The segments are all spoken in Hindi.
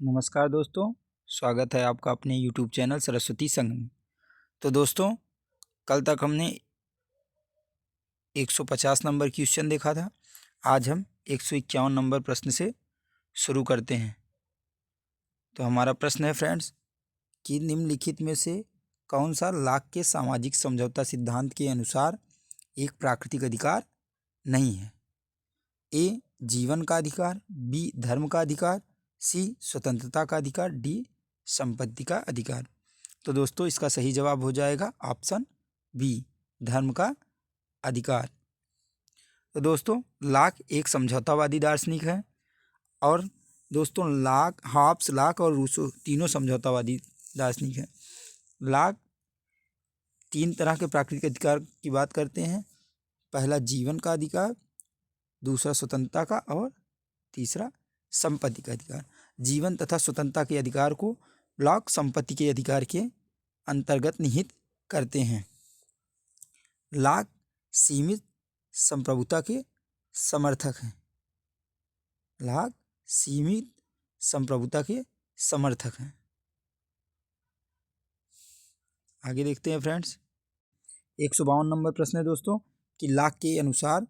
नमस्कार दोस्तों, स्वागत है आपका अपने YouTube चैनल सरस्वती संघ में। तो दोस्तों, कल तक हमने 150 नंबर क्वेश्चन देखा था। आज हम 151 नंबर प्रश्न से शुरू करते हैं। तो हमारा प्रश्न है फ्रेंड्स कि निम्नलिखित में से कौन सा लाक के सामाजिक समझौता सिद्धांत के अनुसार एक प्राकृतिक अधिकार नहीं है? ए जीवन का अधिकार, बी धर्म का अधिकार, सी स्वतंत्रता का अधिकार, डी संपत्ति का अधिकार। तो दोस्तों, इसका सही जवाब हो जाएगा ऑप्शन बी, धर्म का अधिकार। तो दोस्तों, लाक एक समझौतावादी दार्शनिक है और दोस्तों हॉब्स, लाक और रूसो तीनों समझौतावादी दार्शनिक हैं। लाक तीन तरह के प्राकृतिक अधिकार की बात करते हैं। पहला जीवन का अधिकार, दूसरा स्वतंत्रता का और तीसरा संपत्ति का अधिकार। जीवन तथा स्वतंत्रता के अधिकार को लॉक संपत्ति के अधिकार के अंतर्गत निहित करते हैं। लॉक सीमित संप्रभुता के समर्थक हैं। लॉक सीमित संप्रभुता के समर्थक हैं। आगे देखते हैं फ्रेंड्स, 152 नंबर प्रश्न है दोस्तों कि लॉक के अनुसार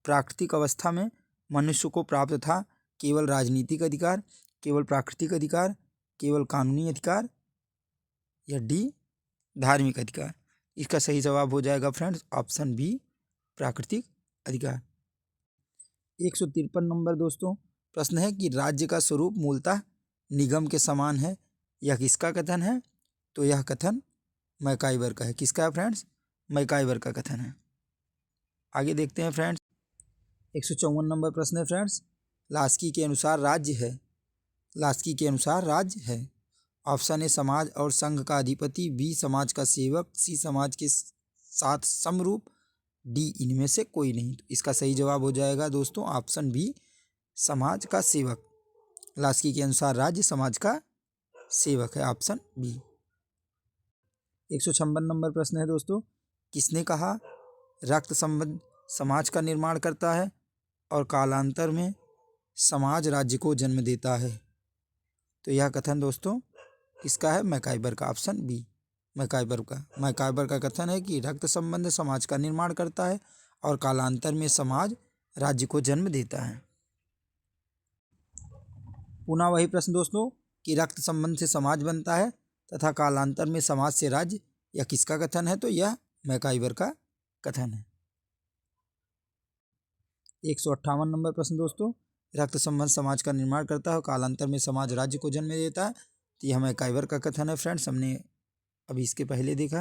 प्राकृतिक अवस्था में मनुष्य को प्राप्त था केवल राजनीतिक अधिकार, केवल प्राकृतिक अधिकार, केवल कानूनी अधिकार या डी धार्मिक अधिकार। इसका सही जवाब हो जाएगा फ्रेंड्स ऑप्शन बी, प्राकृतिक अधिकार। 153 नंबर दोस्तों प्रश्न है कि राज्य का स्वरूप मूलतः निगम के समान है। यह किसका कथन है? तो यह कथन मैकाइवर का है। किसका है फ्रेंड्स? मैकाइवर का कथन है। आगे देखते हैं फ्रेंड्स, 154 नंबर प्रश्न है फ्रेंड्स, लास्की के अनुसार राज्य है। लास्की के अनुसार राज्य है। ऑप्शन ए समाज और संघ का अधिपति, बी समाज का सेवक, सी समाज के साथ समरूप, डी इनमें से कोई नहीं। तो इसका सही जवाब हो जाएगा दोस्तों ऑप्शन बी, समाज का सेवक। लास्की के अनुसार राज्य समाज का सेवक है, ऑप्शन बी। 156 नंबर प्रश्न है दोस्तों, किसने कहा रक्त संबंध समाज का निर्माण करता है और कालांतर में समाज राज्य को जन्म देता है? तो यह कथन दोस्तों किसका है? मैकाइवर का, ऑप्शन बी, मैकाइवर का। मैकाइवर का कथन है कि रक्त संबंध समाज का निर्माण करता है और कालांतर में समाज राज्य को जन्म देता है। पुनः वही प्रश्न दोस्तों कि रक्त संबंध से समाज बनता है तथा कालांतर में समाज से राज्य, यह किसका कथन है? तो यह मैकाइवर का कथन है। 158 नंबर प्रश्न दोस्तों, रक्त संबंध समाज का निर्माण करता है और कालांतर में समाज राज्य को जन्म देता है। तो यह मैकाइवर का कथन है फ्रेंड्स, हमने अभी इसके पहले देखा।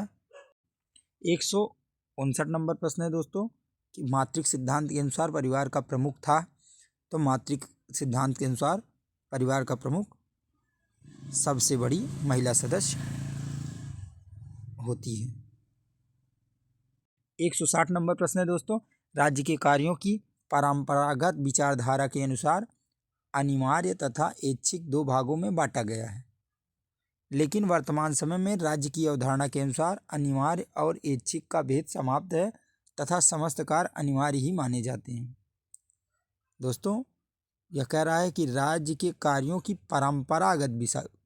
159 नंबर प्रश्न है दोस्तों कि मातृक सिद्धांत के अनुसार परिवार का प्रमुख था। तो मातृक सिद्धांत के अनुसार परिवार का प्रमुख सबसे बड़ी महिला सदस्य होती है। 160 नंबर प्रश्न है दोस्तों, राज्य के कार्यों की परंपरागत विचारधारा के अनुसार अनिवार्य तथा ऐच्छिक दो भागों में बांटा गया है, लेकिन वर्तमान समय में राज्य की अवधारणा के अनुसार अनिवार्य और ऐच्छिक का भेद समाप्त है तथा समस्त कार्य अनिवार्य ही माने जाते हैं। दोस्तों, यह कह रहा है कि राज्य के कार्यों की परंपरागत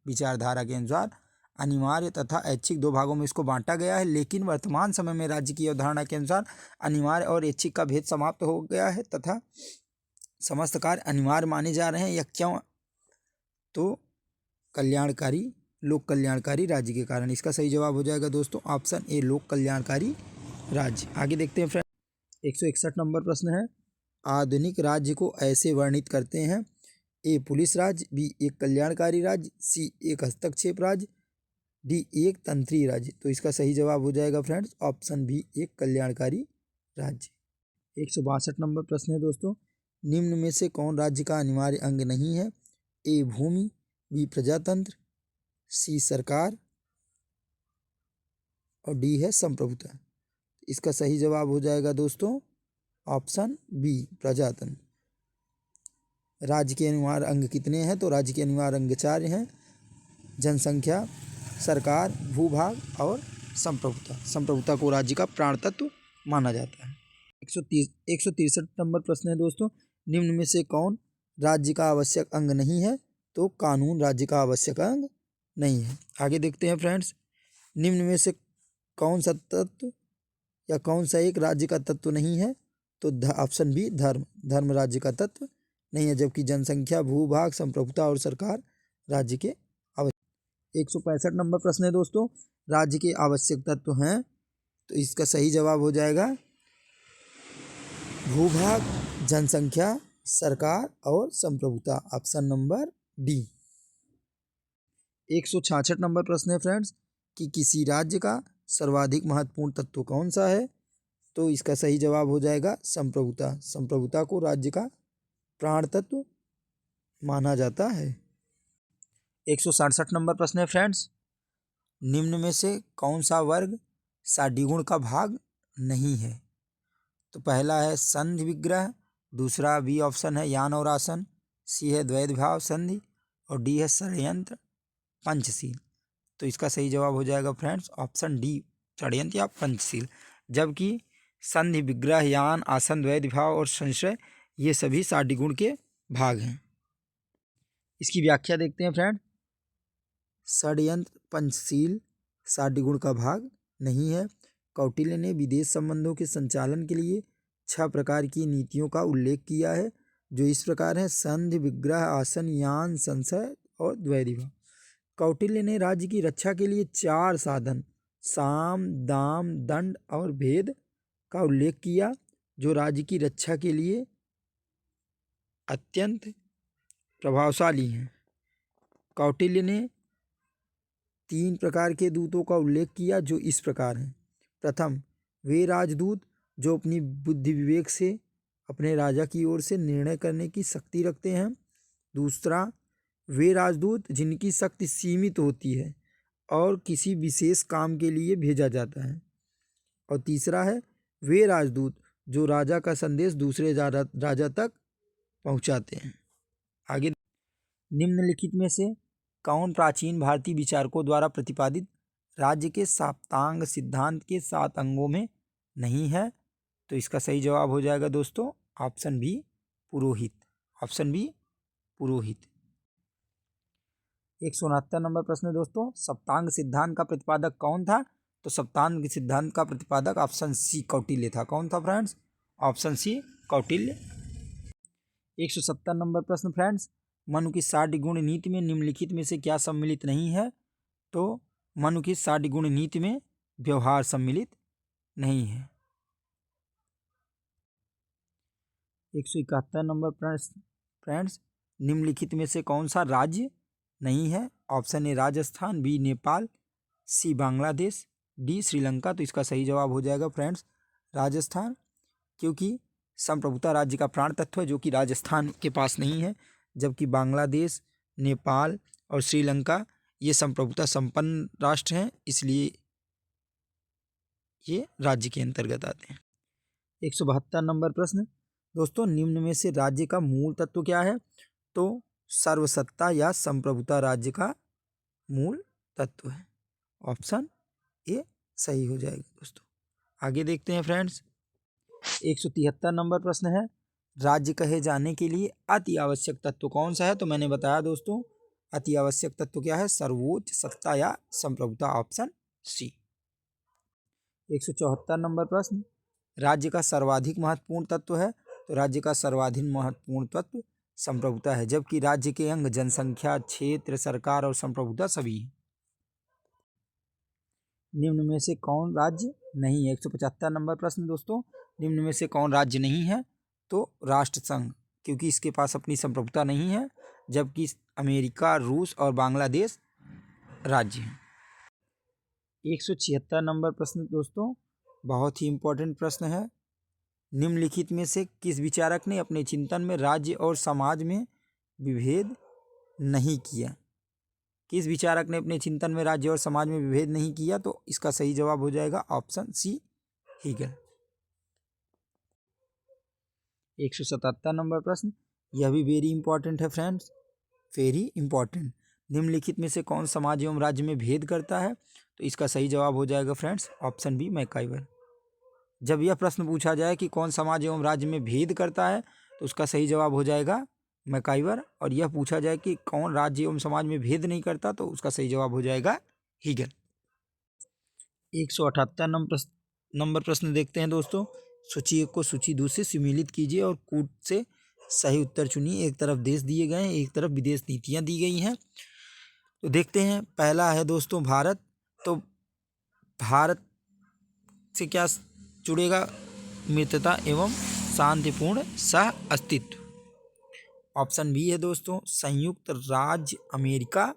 विचारधारा के अनुसार अनिवार्य तथा ऐच्छिक दो भागों में इसको बांटा गया है, लेकिन वर्तमान समय में राज्य की अवधारणा के अनुसार अनिवार्य और ऐच्छिक का भेद समाप्त हो गया है तथा समस्त कार्य अनिवार्य माने जा रहे हैं। यह क्यों? तो कल्याणकारी, लोक कल्याणकारी राज्य के कारण। इसका सही जवाब हो जाएगा दोस्तों ऑप्शन ए, लोक कल्याणकारी राज्य। आगे देखते हैं फ्रेंड, 161 नंबर प्रश्न है, आधुनिक राज्य को ऐसे वर्णित करते हैं। ए पुलिस राज्य, बी एक कल्याणकारी राज्य, सी एक हस्तक्षेप राज्य, डी एक तंत्री राज्य। तो इसका सही जवाब हो जाएगा फ्रेंड्स ऑप्शन बी, एक कल्याणकारी राज्य। 162 नंबर प्रश्न है दोस्तों, निम्न में से कौन राज्य का अनिवार्य अंग नहीं है? ए भूमि, बी प्रजातंत्र, सी सरकार और डी है संप्रभुता। इसका सही जवाब हो जाएगा दोस्तों ऑप्शन बी, प्रजातंत्र। राज्य के अनिवार्य अंग कितने हैं? तो राज्य के अनिवार्य अंग 4 हैं, जनसंख्या, सरकार, भूभाग और संप्रभुता। संप्रभुता को राज्य का प्राण तत्व माना जाता है। 163 नंबर प्रश्न है दोस्तों, निम्न में से कौन राज्य का आवश्यक अंग नहीं है? तो कानून राज्य का आवश्यक अंग नहीं है। आगे देखते हैं फ्रेंड्स, निम्न में से कौन सा तत्व या कौन सा एक राज्य का तत्व नहीं है? तो ऑप्शन बी धर्म। धर्म राज्य का तत्व नहीं है, जबकि जनसंख्या, भूभाग, संप्रभुता और सरकार राज्य के आवश्यक। 165 नंबर प्रश्न है दोस्तों, राज्य के आवश्यक तत्व हैं, तो इसका सही जवाब हो जाएगा भूभाग, जनसंख्या, सरकार और संप्रभुता, ऑप्शन नंबर डी। 166 नंबर प्रश्न है फ्रेंड्स कि किसी राज्य का सर्वाधिक महत्वपूर्ण तत्व कौन सा है? तो इसका सही जवाब हो जाएगा संप्रभुता। संप्रभुता को राज्य का प्राण तत्व माना जाता है। 167 नंबर प्रश्न है फ्रेंड्स, निम्न में से कौन सा वर्ग साडिगुण का भाग नहीं है? तो पहला है संधि विग्रह, दूसरा बी ऑप्शन है यान और आसन, सी है द्वैध भाव संधि और डी है षड्यंत्र पंचशील। तो इसका सही जवाब हो जाएगा फ्रेंड्स ऑप्शन डी षड्यंत्र या पंचशील। जबकि संधि, विग्रह, यान, आसन, द्वैध भाव और संशय ये सभी साडिगुण के भाग हैं। इसकी व्याख्या देखते हैं फ्रेंड। षड्यंत्र पंचशील साडिगुण का भाग नहीं है। कौटिल्य ने विदेश संबंधों के संचालन के लिए 6 प्रकार की नीतियों का उल्लेख किया है, जो इस प्रकार है: संधि, विग्रह, आसन, यान, संशय और द्वैध भाव। कौटिल्य ने राज्य की रक्षा के लिए 4 साधन साम, दाम, दंड और भेद का उल्लेख किया, जो राज्य की रक्षा के लिए अत्यंत प्रभावशाली हैं। कौटिल्य ने 3 प्रकार के दूतों का उल्लेख किया, जो इस प्रकार हैं। प्रथम, वे राजदूत जो अपनी बुद्धि विवेक से अपने राजा की ओर से निर्णय करने की शक्ति रखते हैं। दूसरा, वे राजदूत जिनकी शक्ति सीमित होती है और किसी विशेष काम के लिए भेजा जाता है। और तीसरा है, वे राजदूत जो राजा का संदेश दूसरे राजा तक पहुंचाते हैं। आगे, निम्नलिखित में से कौन प्राचीन भारतीय विचारकों द्वारा प्रतिपादित राज्य के साप्तांग सिद्धांत के 7 अंगों में नहीं है? तो इसका सही जवाब हो जाएगा दोस्तों ऑप्शन बी पुरोहित। ऑप्शन बी पुरोहित। 169 नंबर प्रश्न है दोस्तों, सप्तांग सिद्धांत का प्रतिपादक कौन था? तो सप्तांग सिद्धांत का प्रतिपादक ऑप्शन सी कौटिल्य था। कौन था friends? Option C Kautilya. 170 number प्रश्न फ्रेंड्स, मनु की 60 गुण नीति में निम्नलिखित में से क्या सम्मिलित नहीं है? तो मनु की 60 गुण नीति में व्यवहार सम्मिलित नहीं है। 171 नंबर प्रश्न फ्रेंड्स, निम्नलिखित में से कौन सा राज्य नहीं है? Option A Rajasthan, B Nepal, C Bangladesh, D Sri Lanka. तो इसका सही जवाब हो जाएगा फ्रेंड्स राजस्थान, क्योंकि संप्रभुता राज्य का प्राण तत्व है, जो कि राजस्थान के पास नहीं है, जबकि बांग्लादेश, नेपाल और श्रीलंका ये संप्रभुता संपन्न राष्ट्र हैं, इसलिए ये राज्य के अंतर्गत आते हैं। 172 नंबर प्रश्न दोस्तों, निम्न में से राज्य का मूल तत्व क्या है? तो सर्वसत्ता या संप्रभुता राज्य का मूल तत्व है। ऑप्शन ए सही हो जाएगा दोस्तों। आगे देखते हैं फ्रेंड्स। 173 नंबर प्रश्न है, राज्य कहे जाने के लिए अति आवश्यक तत्व कौन सा है? तो मैंने बताया दोस्तों, अति आवश्यक तत्व क्या है? सर्वोच्च सत्ता या संप्रभुता, ऑप्शन सी। 174 नंबर प्रश्न, राज्य का सर्वाधिक महत्वपूर्ण तत्व है? तो राज्य का सर्वाधिक महत्वपूर्ण तत्व संप्रभुता है, जबकि राज्य के अंग जनसंख्या, क्षेत्र, सरकार और संप्रभुता सभी हैं। निम्न में से कौन राज्य नहीं है? 175 नंबर प्रश्न दोस्तों, निम्न में से कौन राज्य नहीं है? तो राष्ट्र संघ, क्योंकि इसके पास अपनी संप्रभुता नहीं है, जबकि अमेरिका, रूस और बांग्लादेश राज्य हैं। 176 नंबर प्रश्न दोस्तों, बहुत ही इम्पोर्टेंट प्रश्न है। निम्नलिखित में से किस विचारक ने अपने चिंतन में राज्य और समाज में विभेद नहीं किया? किस विचारक ने अपने चिंतन में राज्य और समाज में विभेद नहीं किया? तो इसका सही जवाब हो जाएगा ऑप्शन सी हीगल। 177 नंबर प्रश्न, यह भी वेरी इंपॉर्टेंट है फ्रेंड्स, वेरी इंपॉर्टेंट। निम्नलिखित में से कौन समाज एवं राज्य में भेद करता है? तो इसका सही जवाब हो जाएगा फ्रेंड्स ऑप्शन बी मैकाइवर। जब यह प्रश्न पूछा जाए कि कौन समाज एवं राज्य में भेद करता है, तो उसका सही जवाब हो जाएगा मैकाइवर। और यह पूछा जाए कि कौन राज्य एवं समाज में भेद नहीं करता, तो उसका सही जवाब हो जाएगा हीगल। 178 नंबर प्रश्न देखते हैं दोस्तों। सूची 1 को सूची 2 से सम्मिलित कीजिए और कूट से सही उत्तर चुनिए। एक तरफ देश दिए गए हैं, एक तरफ विदेश नीतियां दी गई हैं। तो देखते हैं, पहला है दोस्तों भारत। तो भारत से क्या जुड़ेगा? मित्रता एवं शांतिपूर्ण सह अस्तित्व। ऑप्शन बी है दोस्तों संयुक्त राज्य अमेरिका।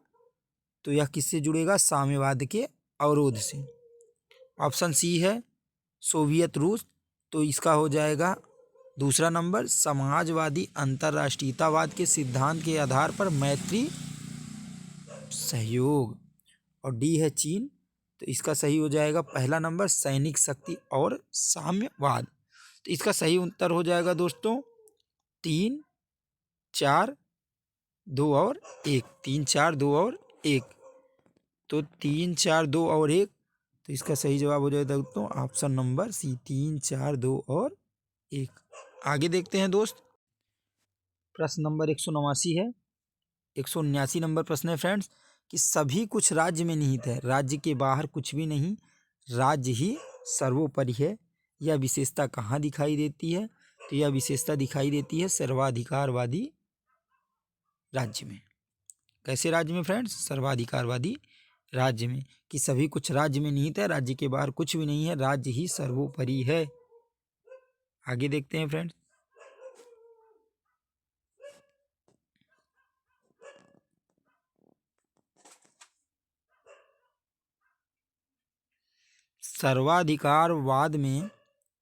तो यह किससे जुड़ेगा? साम्यवाद के अवरोध से। ऑप्शन सी है सोवियत रूस। तो इसका हो जाएगा दूसरा नंबर समाजवादी अंतर्राष्ट्रीयतावाद के सिद्धांत के आधार पर मैत्री सहयोग। और डी है चीन। तो इसका सही हो जाएगा पहला नंबर सैनिक शक्ति और साम्यवाद। तो इसका सही उत्तर हो जाएगा दोस्तों 3, 4, 2 और 1। 3, 4, 2 और 1। तो 3, 4, 2 और 1। तो इसका सही जवाब हो जाएगा दोस्तों ऑप्शन नंबर सी 3, 4, 2 और 1। आगे देखते हैं दोस्त, प्रश्न नंबर 189 है। 179 नंबर प्रश्न है फ्रेंड्स कि सभी कुछ राज्य में निहित है, राज्य के बाहर कुछ भी नहीं, राज्य ही सर्वोपरि है। यह विशेषता कहाँ दिखाई देती है? तो यह विशेषता दिखाई देती है सर्वाधिकारवादी राज्य में। कैसे राज्य में फ्रेंड्स? सर्वाधिकारवादी राज्य में, कि सभी कुछ राज्य में निहित है, राज्य के बाहर कुछ भी नहीं है, राज्य ही सर्वोपरि है। आगे देखते हैं फ्रेंड्स,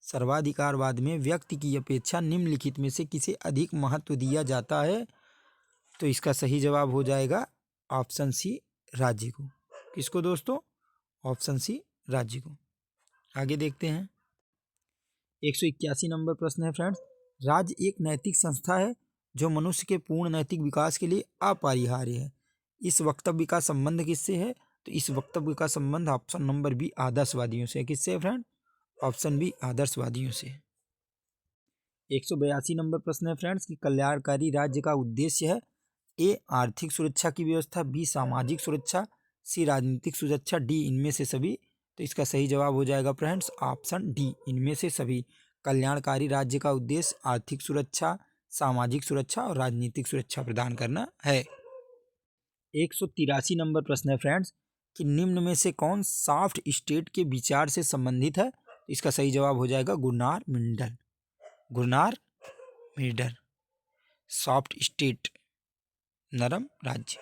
सर्वाधिकारवाद में व्यक्ति की अपेक्षा निम्नलिखित में से किसे अधिक महत्व दिया जाता है? तो इसका सही जवाब हो जाएगा ऑप्शन सी राज्य को। किसको दोस्तों? ऑप्शन सी राज्य को। आगे देखते हैं, 181 नंबर प्रश्न है फ्रेंड्स, राज्य एक नैतिक संस्था है जो मनुष्य के पूर्ण नैतिक विकास के लिए अपरिहार्य है। इस वक्तव्य का संबंध किससे है? तो इस वक्तव्य का संबंध ऑप्शन नंबर बी आदर्शवादियों से। किससे है फ्रेंड? ऑप्शन बी आदर्शवादियों से। 182 नंबर प्रश्न है फ्रेंड्स कि कल्याणकारी राज्य का उद्देश्य है ए आर्थिक सुरक्षा की व्यवस्था, बी सामाजिक सुरक्षा, सी राजनीतिक सुरक्षा, डी इनमें से सभी। तो इसका सही जवाब हो जाएगा फ्रेंड्स ऑप्शन डी इनमें से सभी। कल्याणकारी राज्य का उद्देश्य आर्थिक सुरक्षा, सामाजिक सुरक्षा और राजनीतिक सुरक्षा प्रदान करना है। 183 नंबर प्रश्न है फ्रेंड्स कि निम्न में से कौन सॉफ्ट स्टेट के विचार से संबंधित है? इसका सही जवाब हो जाएगा गुरनार मिल्टन। गुरनार मिल्टन, सॉफ्ट स्टेट नरम राज्य।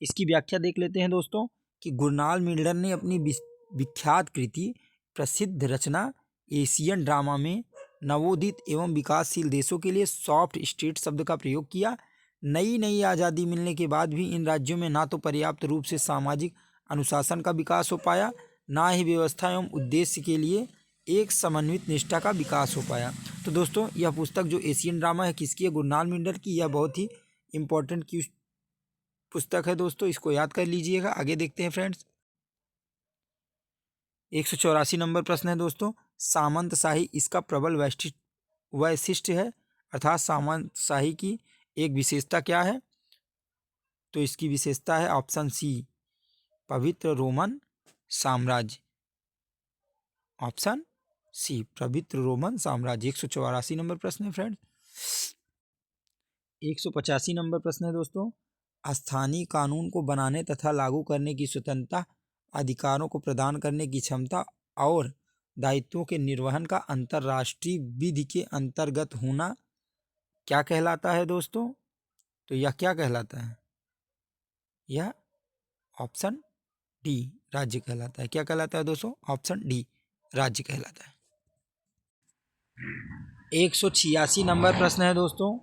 इसकी व्याख्या देख लेते हैं दोस्तों कि गुरनाल मिल्टन ने अपनी विख्यात कृति प्रसिद्ध रचना एशियन ड्रामा में नवोदित एवं विकासशील देशों के लिए सॉफ्ट स्टेट शब्द का प्रयोग किया। नई आज़ादी मिलने के बाद भी इन राज्यों में ना तो पर्याप्त रूप से सामाजिक अनुशासन का विकास हो पाया, ना ही व्यवस्था एवं उद्देश्य के लिए एक समन्वित निष्ठा का विकास हो पाया। तो दोस्तों यह पुस्तक जो एशियन ड्रामा है किसकी है? गुरनाल मिल्टन की। यह बहुत ही इम्पोर्टेंट की पुस्तक है दोस्तों, इसको याद कर लीजिएगा। आगे देखते हैं फ्रेंड्स, 184 नंबर प्रश्न है दोस्तों, सामंतशाही इसका प्रबल वैशिष्ट्य है, अर्थात सामंतशाही की एक विशेषता क्या है? तो इसकी विशेषता है ऑप्शन सी पवित्र रोमन साम्राज्य। ऑप्शन सी पवित्र रोमन साम्राज्य। 184 नंबर प्रश्न है फ्रेंड। 185 नंबर प्रश्न है दोस्तों, स्थानीय कानून को बनाने तथा लागू करने की स्वतंत्रता, अधिकारों को प्रदान करने की क्षमता और दायित्वों के निर्वहन का अंतर्राष्ट्रीय विधि के अंतर्गत होना क्या कहलाता है दोस्तों? तो यह क्या कहलाता है? यह ऑप्शन डी राज्य कहलाता है। क्या कहलाता है दोस्तों? ऑप्शन डी राज्य कहलाता है। 186 नंबर प्रश्न है दोस्तों,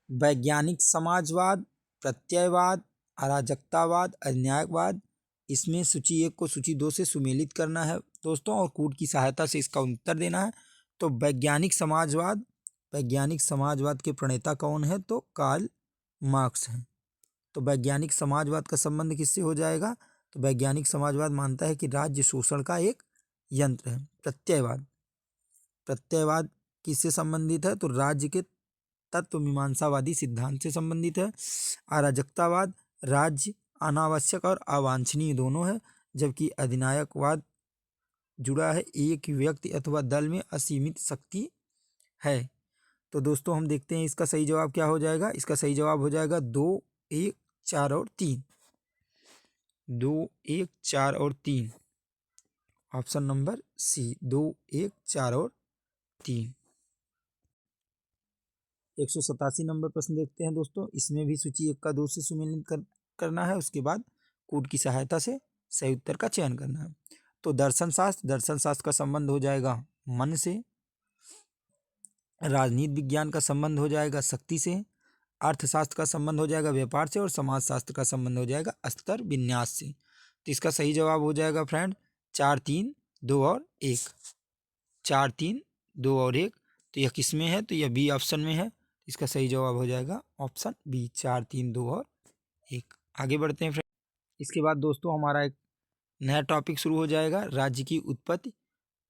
वैज्ञानिक समाजवाद, प्रत्ययवाद, अराजकतावाद, अन्यायवाद, इसमें सूची 1 को सूची 2 से सुमेलित करना है दोस्तों और कूट की सहायता से इसका उत्तर देना है। तो वैज्ञानिक समाजवाद के प्रणेता कौन है? तो कार्ल मार्क्स हैं। तो वैज्ञानिक समाजवाद का संबंध किससे हो जाएगा? तो वैज्ञानिक समाजवाद मानता है कि राज्य शोषण का एक यंत्र है। प्रत्ययवाद किससे संबंधित है? तो राज्य के तत्व मीमांसावादी सिद्धांत से संबंधित है। अराजकतावाद राज्य अनावश्यक और अवांछनीय दोनों है, जबकि अधिनायकवाद जुड़ा है एक व्यक्ति अथवा दल में असीमित शक्ति है। तो दोस्तों हम देखते हैं इसका सही जवाब क्या हो जाएगा। इसका सही जवाब हो जाएगा 2, 1, 4 और 3। 2, 1, 4 और 3, ऑप्शन नंबर सी 2, 1, 4 और 3। 187 नंबर प्रश्न देखते हैं दोस्तों। इसमें भी सूची 1 का 2 से सुमेलित करना है, उसके बाद कूट की सहायता से सही उत्तर का चयन करना है। तो दर्शन शास्त्र का संबंध हो जाएगा मन से, राजनीति विज्ञान का संबंध हो जाएगा शक्ति से, अर्थशास्त्र का संबंध हो जाएगा व्यापार से और समाजशास्त्र का संबंध हो जाएगा स्तर विन्यास से। तो इसका सही जवाब हो जाएगा फ्रेंड 4, 3, 2 और 1। 4, 3, 2 और 1। तो यह किस में है, तो यह बी ऑप्शन में है। इसका सही जवाब हो जाएगा ऑप्शन बी 4, 3, 2 और 1। आगे बढ़ते हैं फ्रेंड। इसके बाद दोस्तों हमारा एक नया टॉपिक शुरू हो जाएगा, राज्य की उत्पत्ति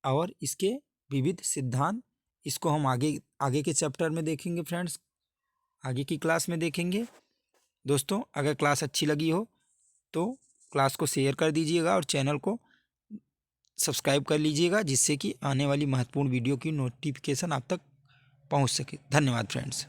और इसके विविध सिद्धांत। इसको हम आगे के चैप्टर में देखेंगे फ्रेंड्स, आगे की क्लास में देखेंगे। दोस्तों अगर क्लास अच्छी लगी हो तो क्लास को शेयर कर दीजिएगा और चैनल को सब्सक्राइब कर लीजिएगा, जिससे कि आने वाली महत्वपूर्ण वीडियो की नोटिफिकेशन आप तक पहुंच सके। धन्यवाद फ्रेंड्स।